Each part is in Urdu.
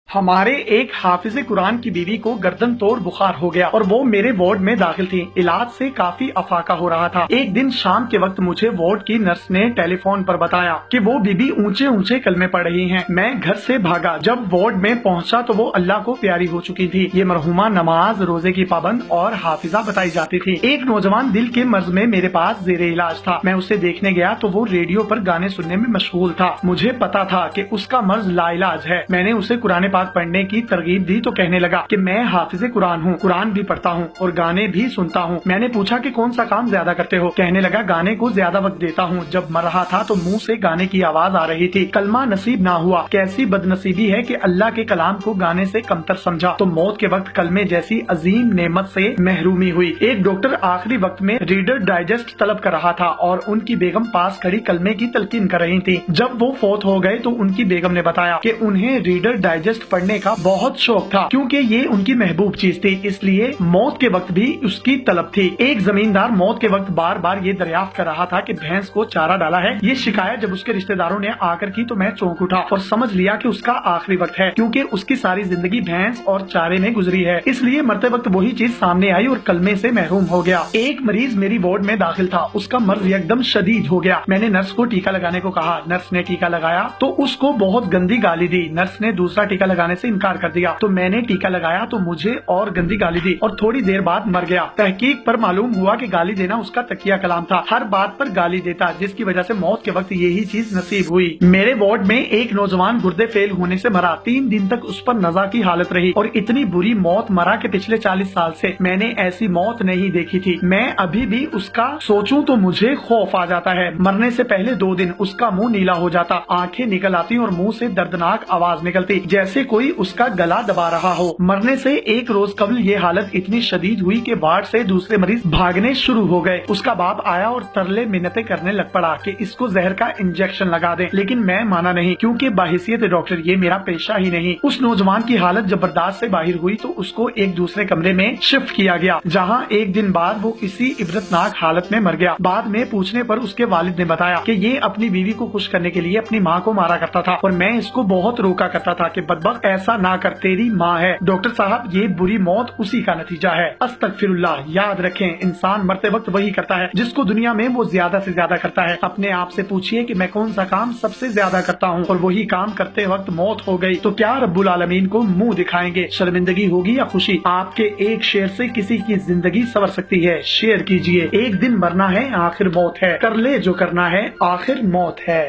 ہمارے ایک حافظ قرآن کی بیوی کو گردن توڑ بخار ہو گیا اور وہ میرے وارڈ میں داخل تھی۔ علاج سے کافی افاقہ ہو رہا تھا۔ ایک دن شام کے وقت مجھے وارڈ کی نرس نے ٹیلی فون پر بتایا کہ وہ بی بی اونچے اونچے کلمے پڑھ رہی ہیں۔ میں گھر سے بھاگا، جب وارڈ میں پہنچا تو وہ اللہ کو پیاری ہو چکی تھی۔ یہ مرحومہ نماز روزے کی پابند اور حافظہ بتائی جاتی تھی۔ ایک نوجوان دل کے مرض میں میرے پاس زیر علاج تھا۔ میں اسے دیکھنے گیا تو وہ ریڈیو پر گانے سننے میں مشغول تھا۔ مجھے پتا تھا کہ اس کا مرض لا علاج ہے۔ میں نے اسے قرآن پاک پڑھنے کی ترغیب دی تو کہنے لگا کہ میں حافظ قرآن ہوں، قرآن بھی پڑھتا ہوں اور گانے بھی سنتا ہوں۔ میں نے پوچھا کہ کون سا کام زیادہ کرتے ہو؟ کہنے لگا گانے کو زیادہ وقت دیتا ہوں۔ جب مر رہا تھا تو منہ سے گانے کی آواز آ رہی تھی۔ کلمہ نصیب نہ ہوا۔ کیسی بد نصیبی ہے کہ اللہ کے کلام کو گانے سے کمتر سمجھا تو موت کے وقت کلمے جیسی عظیم نعمت سے محرومی ہوئی۔ ایک ڈاکٹر آخری وقت میں ریڈر ڈائجسٹ طلب کر رہا تھا اور ان کی بیگم پاس کھڑی کلمے کی تلقین کر رہی تھی۔ جب وہ فوت ہو گئے تو ان کی بیگم نے بتایا کہ انہیں ریڈر ڈائجسٹ پڑھنے کا بہت شوق تھا کیونکہ یہ ان کی محبوب چیز تھی، اس لیے موت کے وقت بھی اس کی طلب تھی۔ ایک زمیندار موت کے وقت بار بار یہ دریافت کر رہا تھا کہ بھینس کو چارہ ڈالا ہے۔ یہ شکایت جب اس کے رشتہ داروں نے آ کر کی تو میں چونک اٹھا اور سمجھ لیا کہ اس کا آخری وقت ہے، کیونکہ اس کی ساری زندگی بھینس اور چارے میں گزری ہے، اس لیے مرتے وقت وہی چیز سامنے آئی اور کلمے سے محروم ہو گیا۔ ایک مریض میری وارڈ میں داخل تھا، اس کا مرض یکدم شدید ہو گیا۔ میں نے نرس کو ٹیکا لگانے کو کہا، نرس نے ٹیکا لگایا تو اس کو بہت گندی گالی دی۔ نرس نے دوسرا ٹیکا لگانے سے انکار کر دیا تو میں نے ٹیکا لگایا تو مجھے اور گندی گالی دی اور تھوڑی دیر بعد مر گیا۔ تحقیق پر معلوم ہوا کہ گالی دینا اس کا تکیہ کلام تھا، ہر بات پر گالی دیتا، جس کی وجہ سے موت کے وقت یہی چیز نصیب ہوئی۔ میرے وارڈ میں ایک نوجوان گردے فیل ہونے سے مرا، 3 دن تک اس پر نزا کی حالت رہی اور اتنی بری موت مرا کہ پچھلے 40 سال سے میں نے ایسی موت نہیں دیکھی تھی۔ میں ابھی بھی اس کا سوچوں تو مجھے خوف آ جاتا ہے۔ مرنے سے پہلے 2 دن اس کا منہ نیلا ہو جاتا، آنکھیں نکل آتی اور منہ سے دردناک آواز نکلتی جیسے کوئی اس کا گلا دبا رہا ہو۔ مرنے سے 1 روز قبل یہ حالت اتنی شدید ہوئی کہ وارڈ سے دوسرے مریض بھاگنے شروع ہو گئے۔ اس کا باپ آیا اور ترلے منتیں کرنے لگ پڑا کہ اس کو زہر کا انجیکشن لگا دیں، لیکن میں مانا نہیں کیونکہ باحثیت ڈاکٹر یہ میرا پیشہ ہی نہیں۔ اس نوجوان کی حالت جب برداشت سے باہر ہوئی تو اس کو ایک دوسرے کمرے میں شفٹ کیا گیا، جہاں 1 دن بعد وہ اسی عبرتناک حالت میں مر گیا۔ بعد میں پوچھنے پر اس کے والد نے بتایا کہ یہ اپنی بیوی کو خوش کرنے کے لیے اپنی ماں کو مارا کرتا تھا اور میں اس کو بہت روکا کرتا تھا کہ بدبخت ایسا نہ کر، تیری ماں ہے۔ ڈاکٹر صاحب یہ بری موت اسی کا نتیجہ ہے۔ استغفر اللہ۔ یاد رکھیں انسان مرتے وقت وہی کرتا ہے جس کو دنیا میں وہ زیادہ سے زیادہ کرتا ہے۔ اپنے آپ سے پوچھئے کہ میں کون سا کام سب سے زیادہ کرتا ہوں اور وہی کام کرتے وقت موت ہو گئی تو کیا رب العالمین کو منہ دکھائیں گے؟ شرمندگی ہوگی یا خوشی؟ آپ کے ایک شیئر سے کسی کی زندگی سنور سکتی ہے، شیئر کیجئے۔ ایک دن مرنا ہے، آخر موت ہے، کر لے جو کرنا ہے، آخر موت ہے۔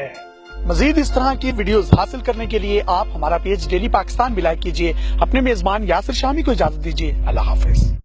مزید اس طرح کی ویڈیوز حاصل کرنے کے لیے آپ ہمارا پیج ڈیلی پاکستان بھی لائک کیجئے۔ اپنے میزبان یاسر شامی کو اجازت دیجئے۔ اللہ حافظ۔